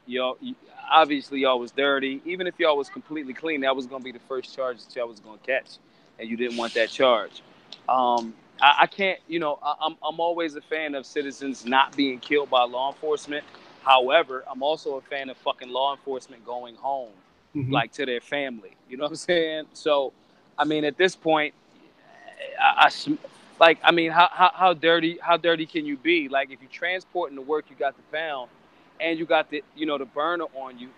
Obviously y'all was dirty. Even if y'all was completely clean, that was gonna be the first charge that y'all was gonna catch, and you didn't want that charge. I can't, I'm always a fan of citizens not being killed by law enforcement. However, I'm also a fan of fucking law enforcement going home, like to their family. You know what I'm saying? So, I mean, at this point, how dirty can you be? Like, if you're transporting to work, you got the pound, and you got the burner on you.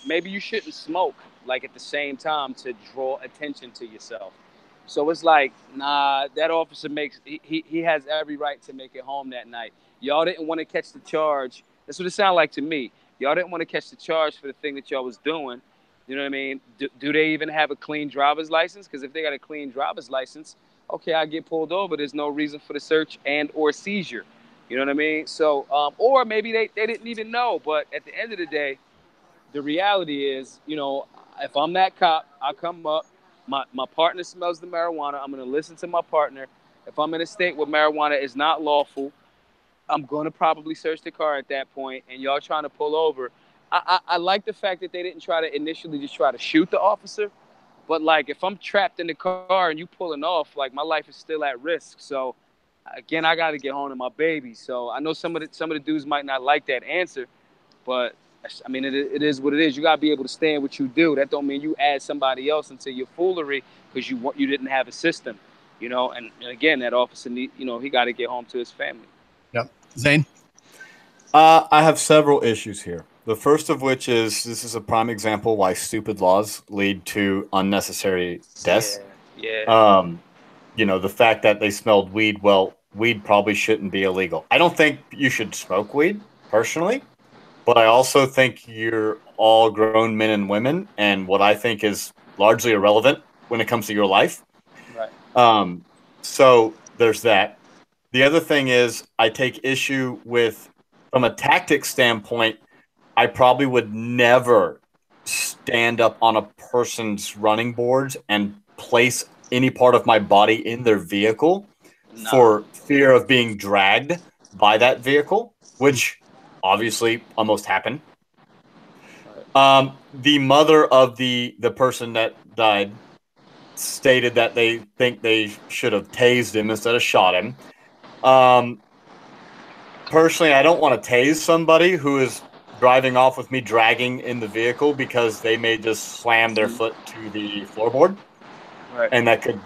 Maybe you shouldn't smoke like at the same time to draw attention to yourself. So it's like, nah, that officer he has every right to make it home that night. Y'all didn't want to catch the charge. That's what it sounded like to me. Y'all didn't want to catch the charge for the thing that y'all was doing. You know what I mean? Do they even have a clean driver's license? Because if they got a clean driver's license, okay, I get pulled over. There's no reason for the search and or seizure. You know what I mean? So, or maybe they didn't even know. But at the end of the day, the reality is, if I'm that cop, I come up, my partner smells the marijuana. I'm going to listen to my partner. If I'm in a state where marijuana is not lawful, I'm going to probably search the car at that point, and y'all trying to pull over. I like the fact that they didn't try to initially just try to shoot the officer. But, like, if I'm trapped in the car and you pulling off, like, my life is still at risk. So, again, I got to get home to my baby. So I know some of the dudes might not like that answer, but I mean, it is what it is. You got to be able to stand what you do. That don't mean you add somebody else into your foolery because you didn't have a system, And again, that officer he got to get home to his family. Yep. Zane? I have several issues here. The first of which is this is a prime example why stupid laws lead to unnecessary deaths. Yeah. The fact that they smelled weed. Well, weed probably shouldn't be illegal. I don't think you should smoke weed personally. But I also think you're all grown men and women, and what I think is largely irrelevant when it comes to your life. Right. So there's that. The other thing is I take issue with, from a tactics standpoint, I probably would never stand up on a person's running boards and place any part of my body in their vehicle for fear of being dragged by that vehicle, which obviously almost happened. The mother of the person that died stated that they think they should have tased him instead of shot him. Personally, I don't want to tase somebody who is driving off with me dragging in the vehicle because they may just slam their foot to the floorboard. Right. And that could...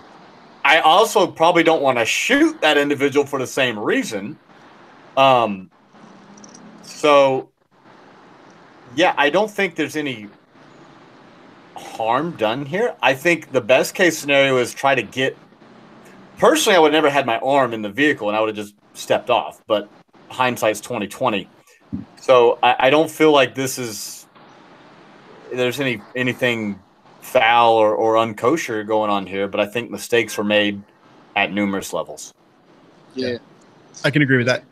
I also probably don't want to shoot that individual for the same reason. So, yeah, I don't think there's any harm done here. I think the best case scenario is try to get... Personally, I would have never had my arm in the vehicle, and I would have just stepped off. But hindsight's 20/20. So I don't feel like there's anything foul or unkosher going on here. But I think mistakes were made at numerous levels. Yeah, I can agree with that.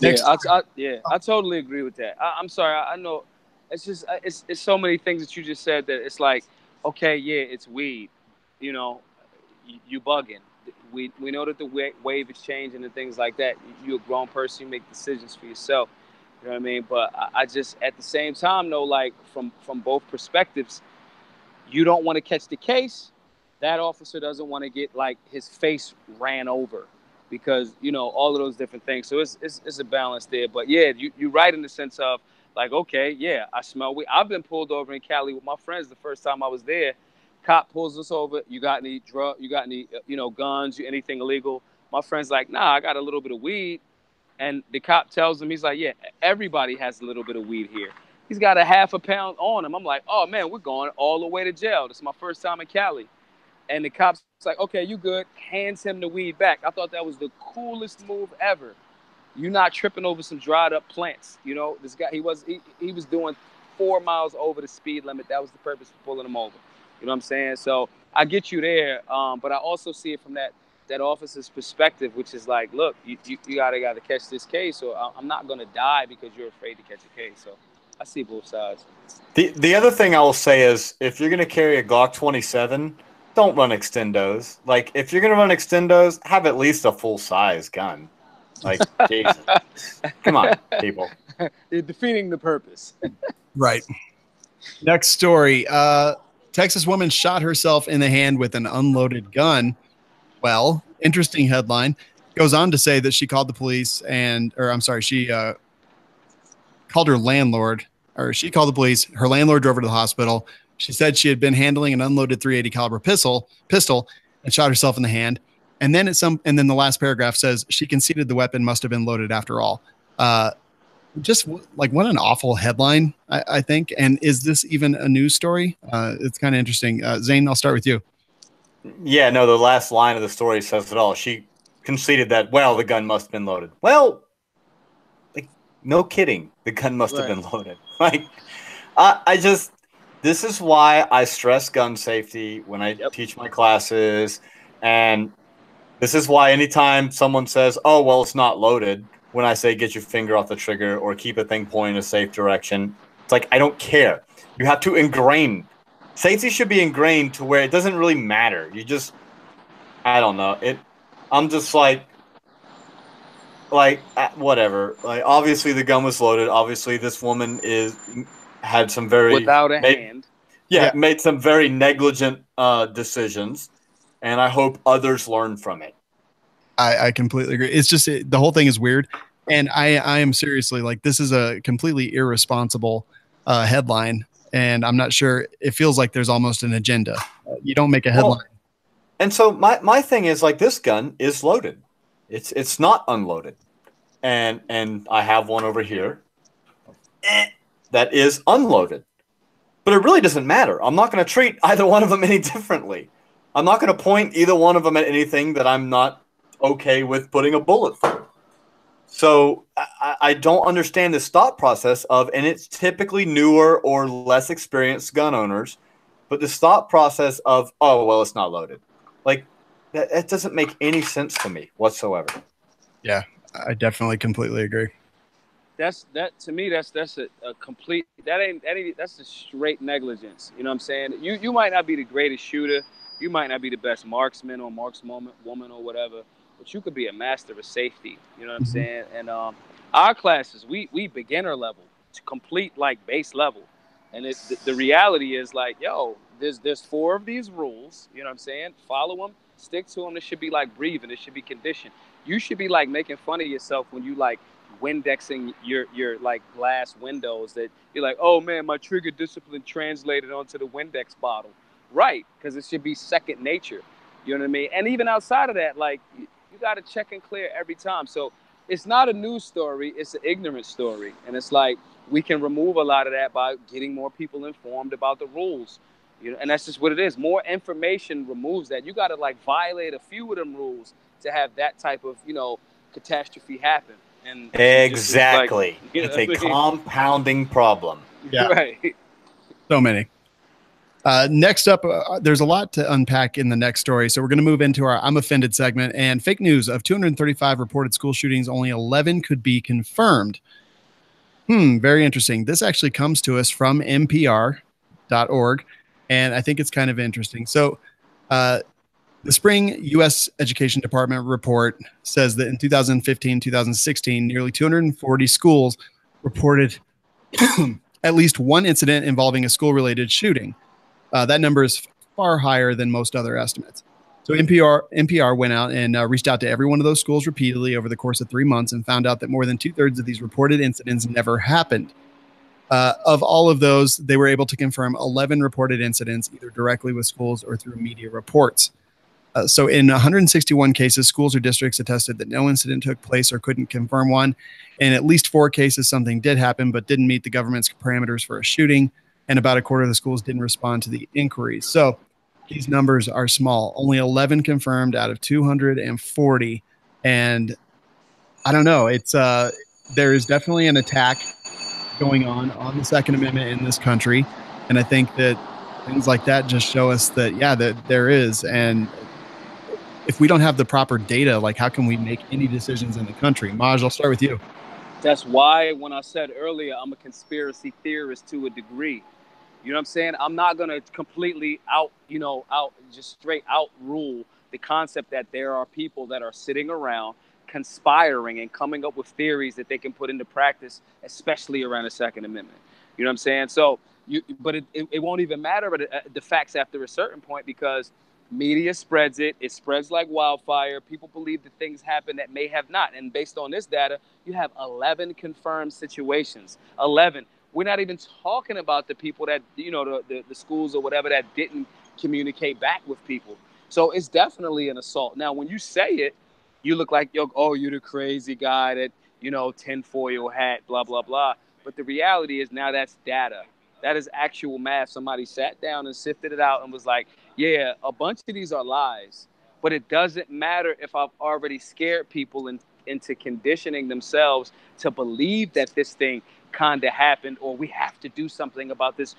Next. I totally agree with that. I'm sorry. I know it's just it's so many things that you just said that it's like, okay, yeah, it's weed. You bugging. We know that the wave is changing and things like that. You're a grown person. You make decisions for yourself. You know what I mean? But I just, at the same time, though, like from both perspectives, you don't want to catch the case. That officer doesn't want to get like his face ran over because, all of those different things. So it's a balance there. But yeah, you're right in the sense of like, okay, yeah, I smell weed. I've been pulled over in Cali with my friends the first time I was there. Cop pulls us over. You got any drug? You got any, guns? Anything illegal? My friend's like, nah, I got a little bit of weed. And the cop tells him, he's like, yeah, everybody has a little bit of weed here. He's got a half a pound on him. I'm like, oh man, we're going all the way to jail. This is my first time in Cali. And the cop's like, okay, you good. Hands him the weed back. I thought that was the coolest move ever. You're not tripping over some dried up plants. You know, this guy, he was doing 4 miles over the speed limit. That was the purpose of pulling him over. You know what I'm saying? So I get you there, but I also see it from that officer's perspective, which is like, look, you gotta catch this case, or I'm not gonna die because you're afraid to catch a case. So I see both sides. The other thing I will say is, if you're gonna carry a Glock 27, don't run extendos. Like, if you're gonna run extendos, have at least a full size gun. Like, Jesus. Come on, people. You're defeating the purpose. Right. Next story. Texas woman shot herself in the hand with an unloaded gun. Well, interesting headline. Goes on to say that she called the police she called her landlord, or she called the police. Her landlord drove her to the hospital. She said she had been handling an unloaded .380 caliber pistol and shot herself in the hand. And then the last paragraph says she conceded the weapon must have been loaded after all. Just like, what an awful headline, I think. And is this even a news story? It's kind of interesting. Zane, I'll start with you. Yeah, no, the last line of the story says it all. She conceded that, well, the gun must have been loaded. Well, like, no kidding. The gun must have been loaded. Like, this is why I stress gun safety when I teach my classes. And this is why anytime someone says, oh, well, it's not loaded, when I say get your finger off the trigger or keep a thing pointing in a safe direction, it's like, I don't care. You have to ingrain. Safety should be ingrained to where it doesn't really matter. You just, I don't know. I'm just like whatever. Like, obviously the gun was loaded. Obviously this woman had some very without a hand. Yeah, made some very negligent decisions, and I hope others learn from it. I completely agree. It's just the whole thing is weird, and I am seriously like, this is a completely irresponsible headline, and I'm not sure. It feels like there's almost an agenda. You don't make a headline. Well, and so my thing is, like, this gun is loaded. It's not unloaded, and I have one over here that is unloaded, but it really doesn't matter. I'm not going to treat either one of them any differently. I'm not going to point either one of them at anything that I'm not okay with putting a bullet through. So I don't understand this thought process and it's typically newer or less experienced gun owners, but this thought process of, oh, well, it's not loaded. Like, that doesn't make any sense to me whatsoever. Yeah, I definitely completely agree. To me, that's a complete, that's a straight negligence. You know what I'm saying? You might not be the greatest shooter. You might not be the best marksman or woman or whatever, but you could be a master of safety. You know what I'm saying? And our classes, we beginner level to complete, like, base level. And the reality is, like, yo, there's 4 of these rules. You know what I'm saying? Follow them, stick to them. It should be like breathing. It should be conditioned. You should be, like, making fun of yourself when you, like, Windexing your like glass windows, that you're like, oh man, my trigger discipline translated onto the Windex bottle. Right, because it should be second nature. You know what I mean? And even outside of that, like, you got to check and clear every time. So it's not a news story, it's an ignorant story. And it's like, we can remove a lot of that by getting more people informed about the rules. You know, and that's just what it is. More information removes that. You got to, like, violate a few of them rules to have that type of, catastrophe happen. And exactly. Like, it's a compounding problem. Yeah. Right. So many. Next up, there's a lot to unpack in the next story. So we're going to move into our I'm Offended segment. And fake news: of 235 reported school shootings, only 11 could be confirmed. Very interesting. This actually comes to us from NPR.org. And I think it's kind of interesting. So the spring U.S. Education Department report says that in 2015-2016, nearly 240 schools reported at least one incident involving a school-related shooting. That number is far higher than most other estimates. So NPR went out and reached out to every one of those schools repeatedly over the course of 3 months and found out that more than 2/3 of these reported incidents never happened. Of all of those, they were able to confirm 11 reported incidents, either directly with schools or through media reports. So in 161 cases, schools or districts attested that no incident took place or couldn't confirm one. In at least 4 cases, something did happen but didn't meet the government's parameters for a shooting. And about a quarter of the schools didn't respond to the inquiries. So these numbers are small. Only 11 confirmed out of 240. And I don't know. It's there is definitely an attack going on the Second Amendment in this country. And I think that things like that just show us that, yeah, that there is. And if we don't have the proper data, like how can we make any decisions in the country? Maj, I'll start with you. That's why when I said earlier, I'm a conspiracy theorist to a degree. You know what I'm saying? I'm not going to completely just straight out rule the concept that there are people that are sitting around conspiring and coming up with theories that they can put into practice, especially around the Second Amendment. You know what I'm saying? So, but it won't even matter the facts after a certain point, because media spreads it. It spreads like wildfire. People believe that things happen that may have not. And based on this data, you have 11 confirmed situations. 11. We're not even talking about the people that, the schools or whatever that didn't communicate back with people. So it's definitely an assault. Now, when you say it, you look like, you're the crazy guy that, tinfoil hat, blah, blah, blah. But the reality is now that's data. That is actual math. Somebody sat down and sifted it out and was like, yeah, a bunch of these are lies. But it doesn't matter if I've already scared people into conditioning themselves to believe that this thing kind of happened, or we have to do something about this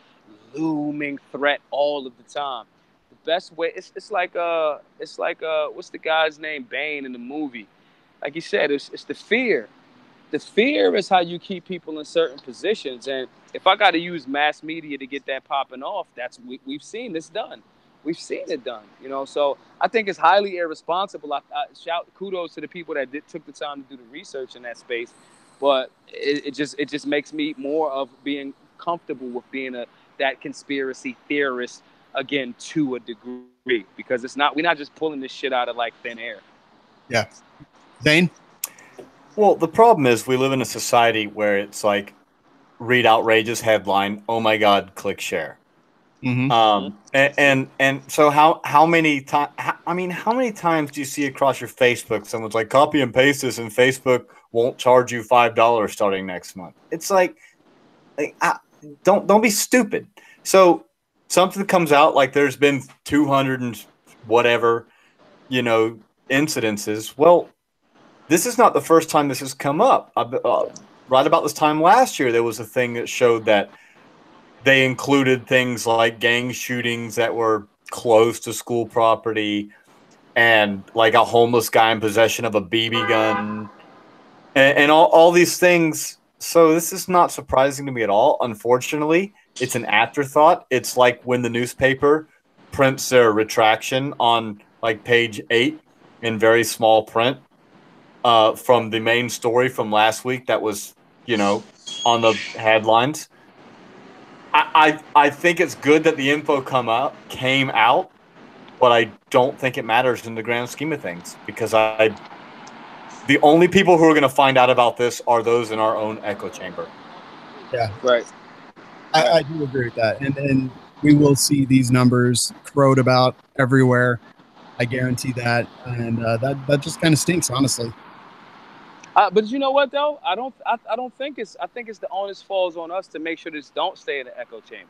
looming threat all of the time. The best way, it's like what's the guy's name, Bane, in the movie? Like you said, it's the fear. The fear is how you keep people in certain positions. And if I got to use mass media to get that popping off, we've seen this done. We've seen it done, So I think it's highly irresponsible. I shout kudos to the people that took the time to do the research in that space. But it just makes me more of being comfortable with being that conspiracy theorist again to a degree, because we're not just pulling this shit out of like thin air. Yeah. Zane? Well, the problem is we live in a society where it's like, read outrageous headline, oh my God, click share. Mm-hmm. And so how many times? I mean, how many times do you see across your Facebook someone's like, copy and paste this, and Facebook won't charge you $5 starting next month? It's like don't be stupid. So something comes out like there's been 200 and whatever, incidences. Well, this is not the first time this has come up. Right about this time last year, there was a thing that showed that they included things like gang shootings that were close to school property, and like a homeless guy in possession of a BB gun, and all these things. So this is not surprising to me at all. Unfortunately, it's an afterthought. It's like when the newspaper prints their retraction on like page 8 in very small print from the main story from last week that was, on the headlines. I think it's good that the info came out, but I don't think it matters in the grand scheme of things, because the only people who are going to find out about this are those in our own echo chamber. Yeah, right. I do agree with that, and we will see these numbers crowed about everywhere. I guarantee that, and that just kind of stinks, honestly. But you know what though? I don't think it's. I think it's the onus falls on us to make sure this don't stay in the echo chamber.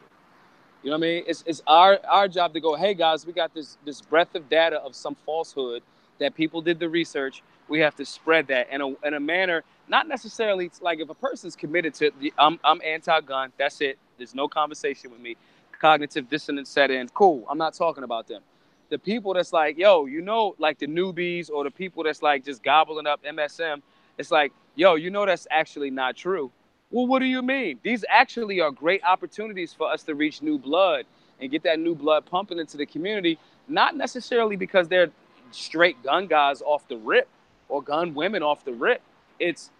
You know what I mean? It's our job to go, hey guys, we got this breadth of data of some falsehood that people did the research. We have to spread that in a manner, not necessarily like if a person's committed to I'm anti-gun, that's it. There's no conversation with me. Cognitive dissonance set in. Cool. I'm not talking about them. The people that's like, like the newbies, or the people that's like just gobbling up MSM. It's like, that's actually not true. Well, what do you mean? These actually are great opportunities for us to reach new blood and get that new blood pumping into the community, not necessarily because they're straight gun guys off the rip or gun women off the rip. It's,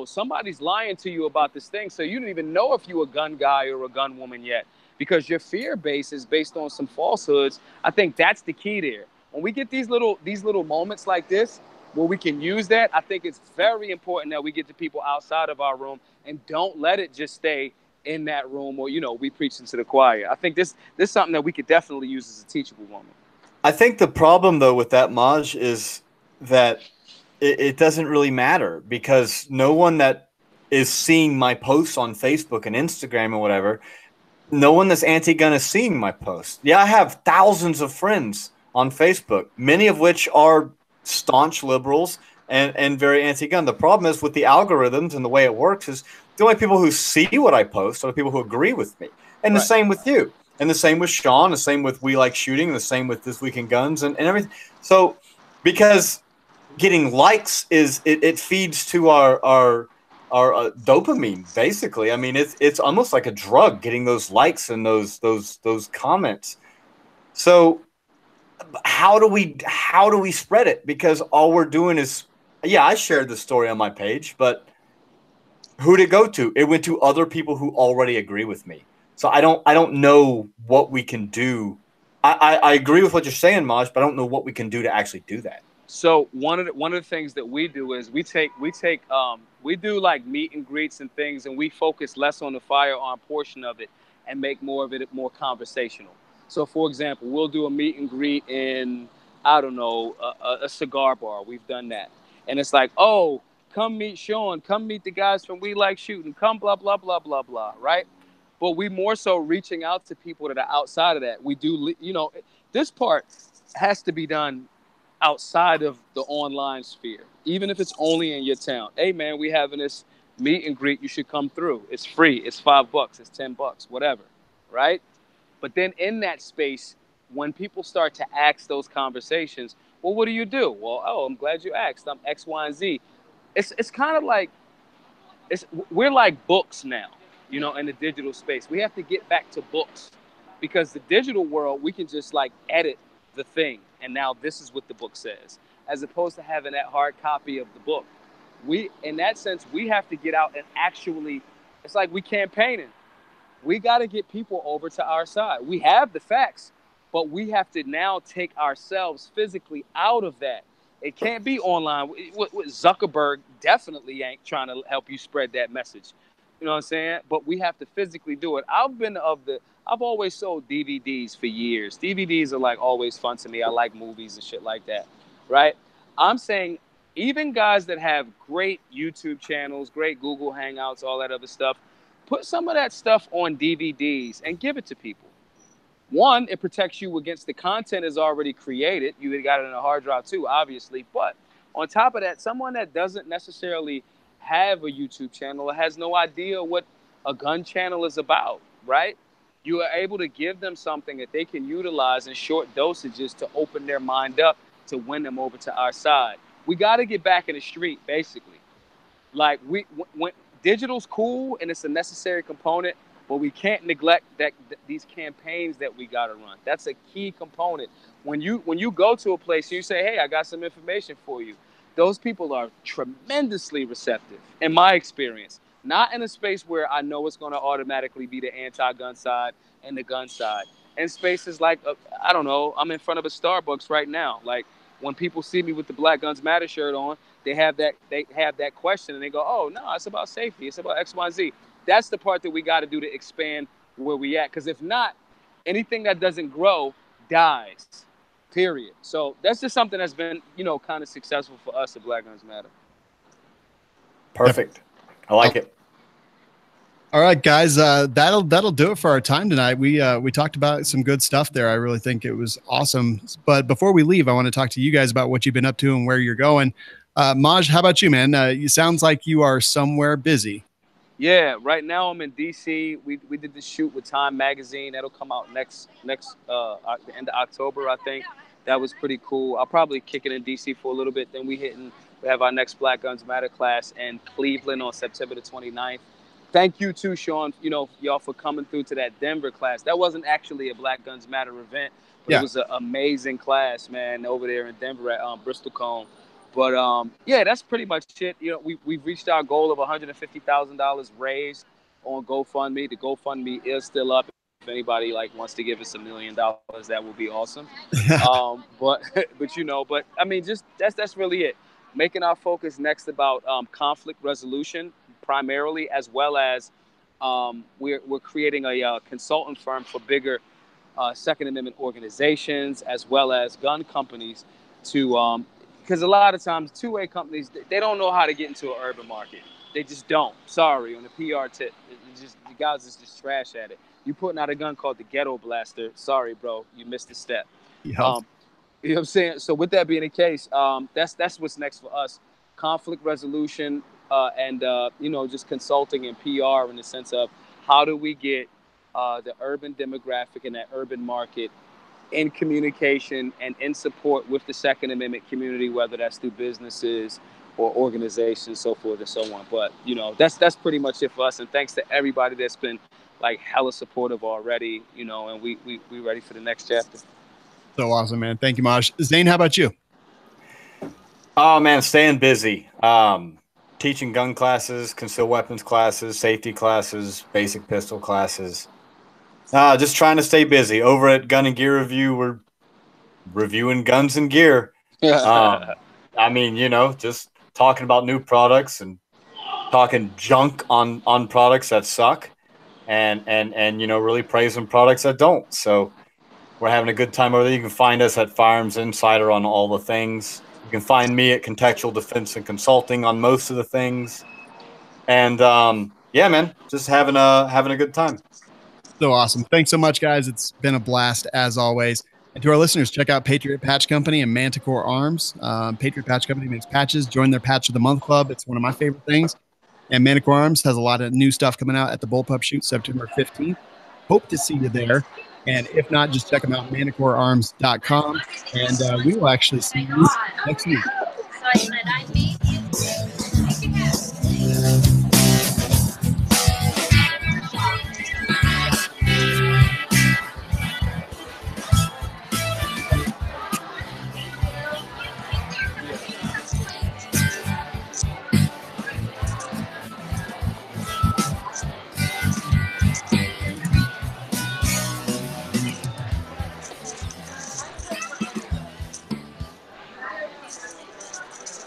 somebody's lying to you about this thing, so you don't even know if you're a gun guy or a gun woman yet, because your fear base is based on some falsehoods. I think that's the key there. When we get these little moments like this, where we can use that, I think it's very important that we get to people outside of our room and don't let it just stay in that room, or, we preaching to the choir. I think this is something that we could definitely use as a teachable moment. I think the problem, though, with that, Maj, is that it doesn't really matter, because no one that is seeing my posts on Facebook and Instagram and whatever no one that's anti-gun is seeing my post. Yeah, I have thousands of friends on Facebook, many of which are staunch liberals and very anti-gun. The problem is with the algorithms and the way it works is the only people who see what I post are the people who agree with me. And the same with you. And the same with Sean, the same with We Like Shooting, the same with This Week in Guns and everything. So because getting likes it feeds to our dopamine, basically. I mean, it's almost like a drug, getting those likes and those comments. So how do we spread it? Because all we're doing is, yeah, I shared the story on my page, but who'd it go to? It went to other people who already agree with me. So I don't know what we can do. I agree with what you're saying, Maj, but I don't know what we can do to actually do that. So one of the things that we do is we do like meet and greets and things, and we focus less on the firearm portion of it and make more of it more conversational. So for example, we'll do a meet and greet in, I don't know, a cigar bar. We've done that, and it's like, oh, come meet Sean, come meet the guys from We Like Shooting, come blah blah blah blah blah, right? But we more so reaching out to people that are outside of that. We do, this part has to be done outside of the online sphere, even if it's only in your town. Hey man, we having this meet and greet, you should come through. It's free, it's $5, it's $10, whatever, right? But then in that space, when people start to ask those conversations, well, what do you do? Well, oh, I'm glad you asked. I'm X, Y, and Z. It's kind of like, we're like books now, in the digital space. We have to get back to books, because the digital world, we can just like edit the thing, and now this is what the book says, as opposed to having that hard copy of the book. In that sense, we have to get out and actually, it's like we campaigning. We got to get people over to our side. We have the facts, but we have to now take ourselves physically out of that. It can't be online. Zuckerberg definitely ain't trying to help you spread that message. You know what I'm saying? But we have to physically do it. I've always sold DVDs for years. DVDs are like always fun to me. I like movies and shit like that, right? I'm saying even guys that have great YouTube channels, great Google Hangouts, all that other stuff, put some of that stuff on DVDs and give it to people. One, it protects you against the content is already created. You got it in a hard drive too, obviously. But on top of that, someone that doesn't necessarily have a YouTube channel or has no idea what a gun channel is about, right? You are able to give them something that they can utilize in short dosages to open their mind up to win them over to our side. We got to get back in the street, basically. Like when digital's cool and it's a necessary component, but we can't neglect these campaigns that we got to run. That's a key component. When you go to a place, you say, hey, I got some information for you. Those people are tremendously receptive, in my experience. Not in a space where I know it's going to automatically be the anti-gun side and the gun side. In spaces like, I don't know, I'm in front of a Starbucks right now. Like when people see me with the Black Guns Matter shirt on, they have that question and they go, oh, no, it's about safety. It's about X, Y, and Z. That's the part that we got to do to expand where we at. Because if not, anything that doesn't grow dies, period. So that's just something that's been, kind of successful for us at Black Guns Matter. Perfect. I like it. All right, guys, that'll do it for our time tonight. We talked about some good stuff there. I really think it was awesome. But before we leave, I want to talk to you guys about what you've been up to and where you're going. Maj, how about you, man? It sounds like you are somewhere busy. Yeah, right now I'm in DC. We did the shoot with Time Magazine. That'll come out next the end of October, I think. That was pretty cool. I'll probably kick it in DC for a little bit. Then we have our next Black Guns Matter class in Cleveland on September the 29th. Thank you too, Sean, y'all for coming through to that Denver class. That wasn't actually a Black Guns Matter event, but It was an amazing class, man, over there in Denver at Bristol Cone. But yeah, that's pretty much it. We've reached our goal of $150,000 raised on GoFundMe. The GoFundMe is still up. If anybody wants to give us $1 million, that would be awesome. But I mean, just that's really it. Making our focus next about conflict resolution primarily, as well as we're creating a consultant firm for bigger Second Amendment organizations as well as gun companies to because a lot of times two-way companies, they don't know how to get into an urban market. They just don't. Sorry, on the PR tip, the guys is just trash at it. You putting out a gun called the Ghetto Blaster. Sorry, bro, you missed a step. Yep. You know what I'm saying? So with that being the case, that's what's next for us. Conflict resolution and just consulting and PR in the sense of how do we get the urban demographic and that urban market in communication and in support with the Second Amendment community, whether that's through businesses or organizations, so forth and so on. But that's pretty much it for us. And thanks to everybody that's been like hella supportive already, and we ready for the next chapter. So awesome, man. Thank you, Maj. Zane, how about you? Oh man, staying busy. Teaching gun classes, concealed weapons classes, safety classes, basic pistol classes. Just trying to stay busy. Over at Gun and Gear Review, we're reviewing guns and gear. Just talking about new products and talking junk on products that suck, and really praising products that don't. So we're having a good time over there. You can find us at Firearms Insider on all the things. You can find me at Contextual Defense and Consulting on most of the things. And yeah, man, just having a good time. So awesome. Thanks so much, guys. It's been a blast as always. And to our listeners, check out Patriot Patch Company and Manticore Arms. Patriot Patch Company makes patches. Join their Patch of the Month Club. It's one of my favorite things. And Manticore Arms has a lot of new stuff coming out at the Bullpup Shoot September 15th. Hope to see you there. And if not, just check them out, manticorearms.com. And we will actually see you next week.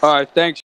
All right, thanks.